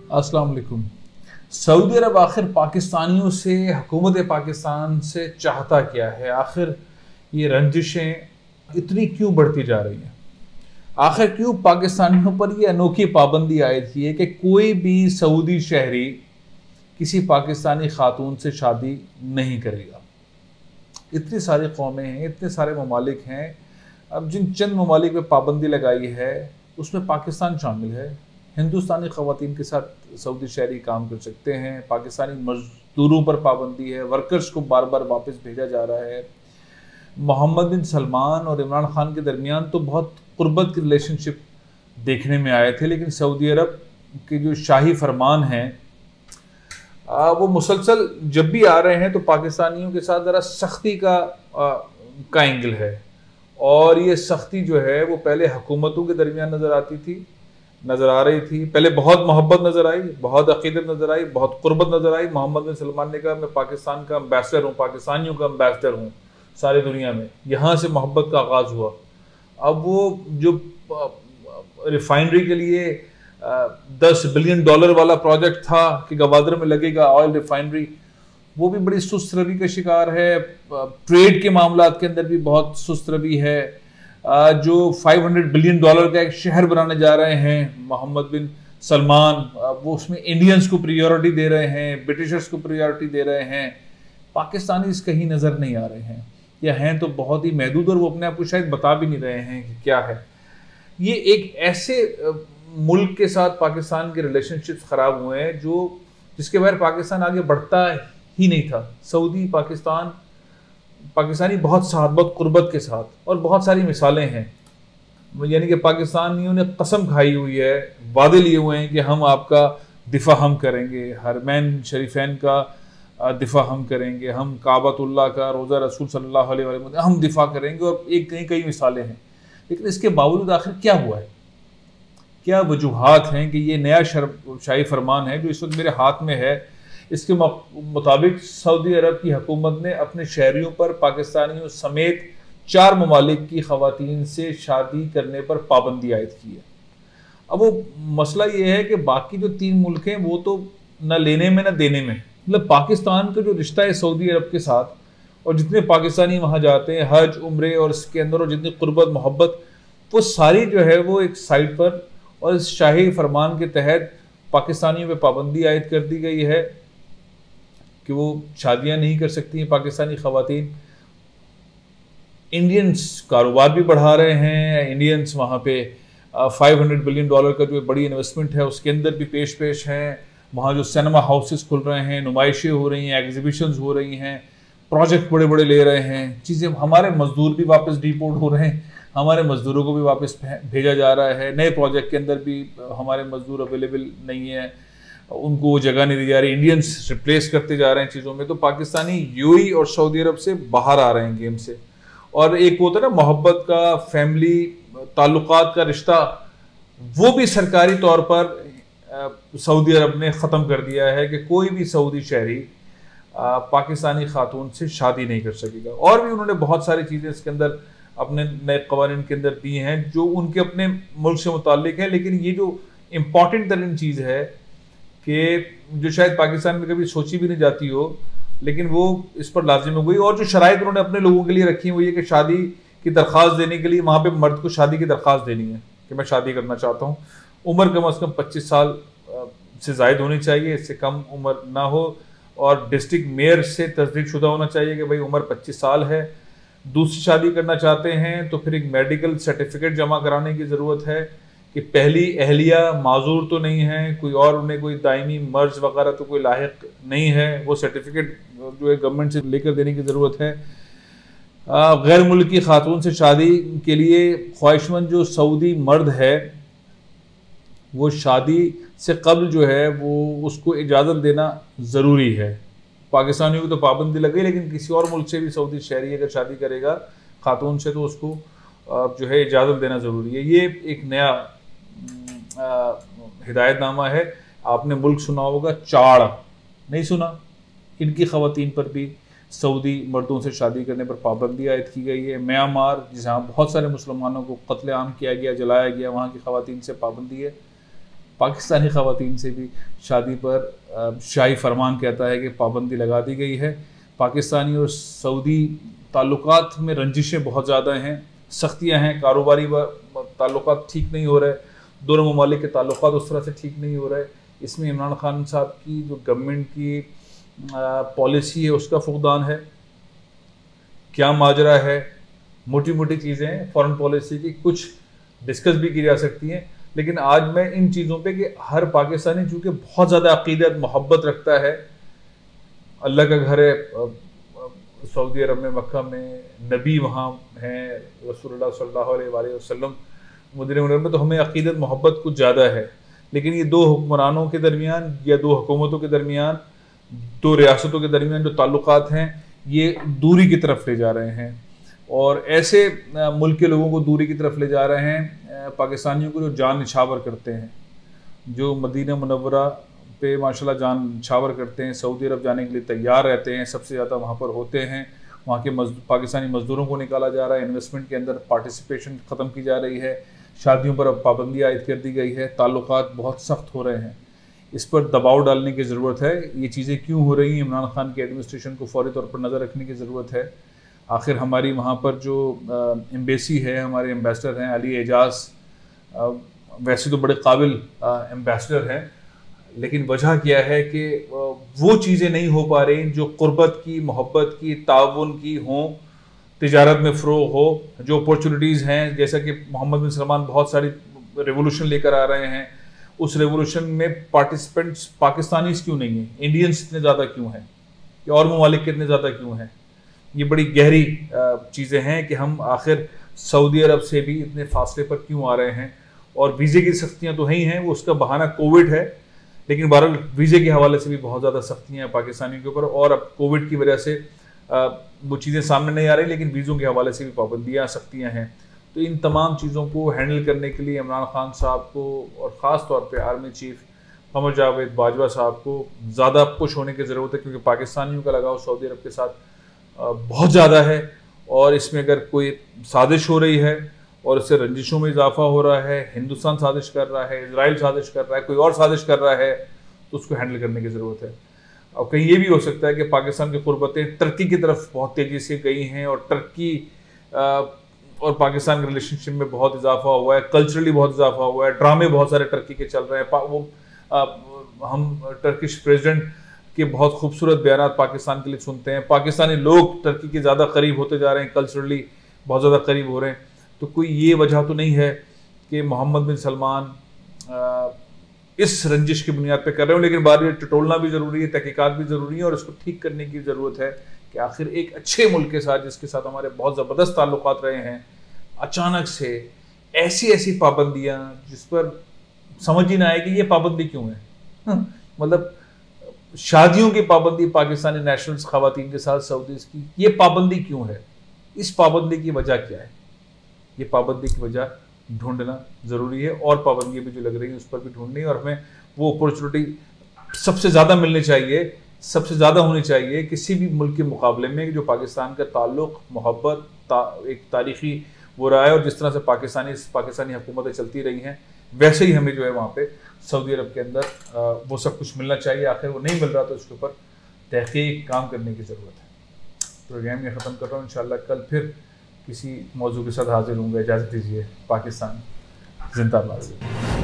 अस्सलाम वालेकुम। सऊदी अरब आखिर पाकिस्तानियों से, हुकूमत पाकिस्तान से चाहता क्या है? आखिर ये रंजिशें इतनी क्यों बढ़ती जा रही हैं? आखिर क्यों पाकिस्तानियों पर ये अनोखी पाबंदी आयद की है कि कोई भी सऊदी शहरी किसी पाकिस्तानी खातून से शादी नहीं करेगा? इतनी सारी कौमें हैं, इतने सारे ममालिक हैं। अब जिन चंद ममालिक पे पाबंदी लगाई है उसमें पाकिस्तान शामिल है। हिंदुस्तानी ख़वातीन के साथ सऊदी शहरी काम कर सकते हैं। पाकिस्तानी मजदूरों पर पाबंदी है। वर्कर्स को बार बार वापस भेजा जा रहा है। मोहम्मद बिन सलमान और इमरान खान के दरमियान तो बहुत कुर्बत की रिलेशनशिप देखने में आए थे, लेकिन सऊदी अरब के जो शाही फरमान हैं वो मुसलसल जब भी आ रहे हैं तो पाकिस्तानियों के साथ ज़रा सख्ती का एंगल है। और ये सख्ती जो है वो पहले हुकूमतों के दरमियान नज़र आती थी, नज़र आ रही थी। पहले बहुत मोहब्बत नज़र आई, बहुत अकीदत नज़र आई, बहुत कुर्बत नज़र आई। मोहम्मद बिन सलमान ने कहा मैं पाकिस्तान का एम्बेसडर हूँ, पाकिस्तानियों का एम्बेसडर हूँ सारी दुनिया में। यहाँ से मोहब्बत का आगाज़ हुआ। अब वो जो रिफाइनरी के लिए $10 बिलियन वाला प्रोजेक्ट था कि गवादर में लगेगा ऑयल रिफाइनरी, वो भी बड़ी सुस्त रवि का शिकार है। ट्रेड के मामलात के अंदर भी बहुत सुस्त रवि है। जो $500 बिलियन का एक शहर बनाने जा रहे हैं मोहम्मद बिन सलमान, वो उसमें इंडियंस को प्रायोरिटी दे रहे हैं, ब्रिटिशर्स को प्रायोरिटी दे रहे हैं। पाकिस्तानी कहीं नज़र नहीं आ रहे हैं, या हैं तो बहुत ही महदूद, और वो अपने आप को शायद बता भी नहीं रहे हैं कि क्या है। ये एक ऐसे मुल्क के साथ पाकिस्तान के रिलेशनशिप्स ख़राब हुए हैं जो जिसके बगैर पाकिस्तान आगे बढ़ता ही नहीं था। सऊदी पाकिस्तानी बहुत साथ, बहुत कुर्बत के साथ, और बहुत सारी मिसालें हैं। यानी कि पाकिस्तानियों ने कसम खाई हुई है, वादे लिए हुए हैं कि हम आपका दिफा हम करेंगे, हरमैन शरीफैन का दिफा हम करेंगे, हम काबतुल्लाह का, रोज़ा रसूल सल्लल्लाहु अलैहि वसल्लम हम दिफा करेंगे, और एक कई कई मिसालें हैं। लेकिन इसके बावजूद आखिर क्या हुआ है? क्या वजूहात हैं कि ये नया शाही फरमान है जो इस वक्त मेरे हाथ में है, इसके मुताबिक सऊदी अरब की हुकूमत ने अपने शहरियों पर पाकिस्तानियों समेत 4 ममालिक की ख़वातीन से शादी करने पर पाबंदी आयद की है। अब वो मसला ये है कि बाकी जो 3 मुल्क हैं वो तो न लेने में न देने में, मतलब पाकिस्तान का जो रिश्ता है सऊदी अरब के साथ, और जितने पाकिस्तानी वहाँ जाते हैं हज उम्रे और इसके अंदर, और जितनी कुर्बत मोहब्बत, वो सारी जो है वो एक साइड पर, और इस शाही फरमान के तहत पाकिस्तानियों पे पाबंदी आयद कर दी गई है कि वो शादियां नहीं कर सकती हैं पाकिस्तानी ख़वातीन। इंडियंस कारोबार भी बढ़ा रहे हैं। इंडियंस वहाँ पे $500 बिलियन का जो बड़ी इन्वेस्टमेंट है उसके अंदर भी पेश हैं। वहाँ जो सिनेमा हाउसेस खुल रहे हैं, नुमाइशें हो रही हैं, एग्जीबिशंस हो रही हैं, प्रोजेक्ट बड़े बड़े ले रहे हैं, चीज़ें। हमारे मजदूर भी वापस डिपोर्ट हो रहे हैं, हमारे मजदूरों को भी वापस भेजा जा रहा है। नए प्रोजेक्ट के अंदर भी हमारे मजदूर अवेलेबल नहीं है, उनको वो जगह नहीं दी जा रही। इंडियंस रिप्लेस करते जा रहे हैं चीज़ों में। तो पाकिस्तानी यूएई और सऊदी अरब से बाहर आ रहे हैं गेम से। और एक होता है ना मोहब्बत का, फैमिली ताल्लुकात का रिश्ता, वो भी सरकारी तौर पर सऊदी अरब ने ख़त्म कर दिया है कि कोई भी सऊदी शहरी पाकिस्तानी खातून से शादी नहीं कर सकेगा। और भी उन्होंने बहुत सारी चीज़ें इसके अंदर अपने नए कवानीन के अंदर दी हैं जो उनके अपने मुल्क से मुताल्लिक है। लेकिन ये जो इम्पॉर्टेंट तरीन चीज़ है कि जो शायद पाकिस्तान में कभी सोची भी नहीं जाती हो, लेकिन वो इस पर लाजिम हो गई। और जो शराइत उन्होंने अपने लोगों के लिए रखी हुई है कि शादी की दरख्वास्त देने के लिए वहाँ पे मर्द को शादी की दरख्वास्त देनी है कि मैं शादी करना चाहता हूँ। उम्र कम अज़ कम 25 साल से ज़ायद होनी चाहिए, इससे कम उम्र ना हो। और डिस्ट्रिक्ट मेयर से तस्दीक शुदा होना चाहिए कि भाई उम्र 25 साल है। दूसरी शादी करना चाहते हैं तो फिर एक मेडिकल सर्टिफिकेट जमा कराने की ज़रूरत है कि पहली अहलिया माजूर तो नहीं है, कोई और उन्हें कोई दायमी मर्ज वगैरह तो कोई लायक नहीं है। वो सर्टिफिकेट जो है गवर्नमेंट से लेकर देने की ज़रूरत है। गैर मुल्की खातून से शादी के लिए ख्वाहिशमंद जो सऊदी मर्द है वो शादी से कबल जो है वो उसको इजाज़त देना ज़रूरी है। पाकिस्तानियों की तो पाबंदी लग गई, लेकिन किसी और मुल्क से भी सऊदी शहरी अगर शादी करेगा खातून से तो उसको जो है इजाज़त देना ज़रूरी है। ये एक नया हिदायतनामा है। आपने मुल्क सुना होगा चाड़, नहीं सुना? इनकी ख़वातीन पर भी सऊदी मर्दों से शादी करने पर पाबंदी आयद की गई है। म्यांमार, जहाँ बहुत सारे मुसलमानों को कत्लेआम किया गया, जलाया गया, वहाँ की ख़वातीन से पाबंदी है। पाकिस्तानी ख़वातीन से भी शादी पर शाही फरमान कहता है कि पाबंदी लगा दी गई है। पाकिस्तानी और सऊदी ताल्लुकात में रंजिशें बहुत ज़्यादा हैं, सख्तियाँ हैं, कारोबारी ताल्लुकात ठीक नहीं हो रहे, दोनों ममालिक के ताल्लुकात उस तरह से ठीक नहीं हो रहे। इसमें इमरान खान साहब की जो गवर्नमेंट की पॉलिसी है उसका फुकदान है। क्या माजरा है, मोटी मोटी चीज़ें हैं फॉरेन पॉलिसी की, कुछ डिस्कस भी की जा सकती हैं, लेकिन आज मैं इन चीज़ों पे कि हर पाकिस्तानी चूँकि बहुत ज़्यादा अक़ीदत मोहब्बत रखता है, अल्लाह का घर है सऊदी अरब में, मक्का में, नबी वहाँ हैं रसूलुल्लाह सल्लल्लाहु अलैहि वसल्लम मदीना मुनव्वरा में, तो हमें अक़ीदत मोहब्बत कुछ ज़्यादा है। लेकिन ये दो हुक्मरानों के दरमियान या दो हुकूमतों के दरमियान, दो रियासतों के दरमियान जो ताल्लुकात हैं ये दूरी की तरफ ले जा रहे हैं, और ऐसे मुल्क के लोगों को दूरी की तरफ ले जा रहे हैं पाकिस्तानियों को जो जान निछावर करते हैं, जो मदीना मुनव्वरा पे माशाल्लाह जान निछावर करते हैं, सऊदी अरब जाने के लिए तैयार रहते हैं, सबसे ज़्यादा वहाँ पर होते हैं। वहाँ के पाकिस्तानी मज़दूरों को निकाला जा रहा है, इन्वेस्टमेंट के अंदर पार्टिसिपेशन ख़त्म की जा रही है, शादियों पर अब पाबंदी आयद कर दी गई है, ताल्लुकात बहुत सख्त हो रहे हैं। इस पर दबाव डालने की ज़रूरत है। ये चीज़ें क्यों हो रही हैं, इमरान खान के एडमिनिस्ट्रेशन को फौरी तौर पर नज़र रखने की ज़रूरत है। आखिर हमारी वहाँ पर जो एम्बेसी है, हमारे एम्बेसडर हैं अली एजाज, वैसे तो बड़े काबिल एम्बेसडर हैं, लेकिन वजह क्या है कि वो चीज़ें नहीं हो पा रही जो क़ुर्बत की, मोहब्बत की, ताउन की हों, तिजारत में फ़रोग़ हो, जो अपॉर्चुनिटीज़ हैं, जैसा कि मोहम्मद बिन सलमान बहुत सारी रेवोल्यूशन लेकर आ रहे हैं, उस रेवोल्यूशन में पार्टिसिपेंट्स पाकिस्तानीज़ क्यों नहीं हैं, इंडियंस इतने ज़्यादा क्यों हैं, या और ममालिक कितने ज़्यादा क्यों हैं। ये बड़ी गहरी चीज़ें हैं कि हम आखिर सऊदी अरब से भी इतने फासले पर क्यों आ रहे हैं। और वीज़े की सख्तियाँ तो ही हैं, वो उसका बहाना कोविड है, लेकिन बहरहाल वीज़े के हवाले से भी बहुत ज़्यादा सख्तियाँ हैं पाकिस्तानियों के ऊपर, और अब कोविड की वजह से वो चीज़ें सामने नहीं आ रही, लेकिन वीज़ों के हवाले से भी पाबंदियाँ, सख्तियाँ हैं। तो इन तमाम चीज़ों को हैंडल करने के लिए इमरान खान साहब को और ख़ास तौर पे आर्मी चीफ कमर जावेद बाजवा साहब को ज़्यादा पुश होने की ज़रूरत है, क्योंकि पाकिस्तानियों का लगाव सऊदी अरब के साथ बहुत ज़्यादा है, और इसमें अगर कोई साजिश हो रही है और इससे रंजिशों में इजाफा हो रहा है, हिंदुस्तान साजिश कर रहा है, इजराइल साजिश कर रहा है, कोई और साजिश कर रहा है, तो उसको हैंडल करने की ज़रूरत है। और कहीं ये भी हो सकता है कि पाकिस्तान की क़ुर्बतें टर्की की तरफ बहुत तेज़ी से गई हैं, और टर्की और पाकिस्तान के रिलेशनशिप में बहुत इजाफा हुआ है, कल्चरली बहुत इजाफा हुआ है, ड्रामे बहुत सारे टर्की के चल रहे हैं। हम टर्किश प्रेसिडेंट के बहुत खूबसूरत बयान पाकिस्तान के लिए सुनते हैं, पाकिस्तानी लोग टर्की के ज़्यादा करीब होते जा रहे हैं, कल्चरली बहुत ज़्यादा करीब हो रहे हैं। तो कोई ये वजह तो नहीं है कि मोहम्मद बिन सलमान इस रंजिश की बुनियाद पे कर रहे हो, लेकिन बार टटोलना भी ज़रूरी है, तहकीकात भी ज़रूरी है, और इसको ठीक करने की ज़रूरत है कि आखिर एक अच्छे मुल्क के साथ, जिसके साथ हमारे बहुत ज़बरदस्त ताल्लुकात रहे हैं, अचानक से ऐसी ऐसी पाबंदियाँ जिस पर समझ ही ना आए कि ये पाबंदी क्यों है। मतलब शादियों की पाबंदी पाकिस्तानी नेशनल्स ख़वातीन के साथ सऊदीज़ की, ये पाबंदी क्यों है, इस पाबंदी की वजह क्या है, ये पाबंदी की वजह ढूंढना ज़रूरी है, और पाबंदियाँ भी जो लग रही हैं उस पर भी ढूंढनी है, और हमें वो अपॉर्चुनिटी सबसे ज़्यादा मिलनी चाहिए, सबसे ज़्यादा होनी चाहिए किसी भी मुल्क के मुकाबले में, जो पाकिस्तान का ताल्लुक़, मोहब्बत एक तारीख़ी वो रहा है, और जिस तरह से पाकिस्तानी हुकूमतें चलती रही हैं, वैसे ही हमें जो है वहाँ पे सऊदी अरब के अंदर वो सब कुछ मिलना चाहिए। आखिर वो नहीं मिल रहा, तो उसके ऊपर तहक़ीक़ काम करने की ज़रूरत है। प्रोग्राम ये ख़त्म कर रहा हूँ, इंशाअल्लाह कल फिर किसी मौजू के साथ हाजिर होंगे। इजाज़त दीजिए। पाकिस्तान जिंदाबाद।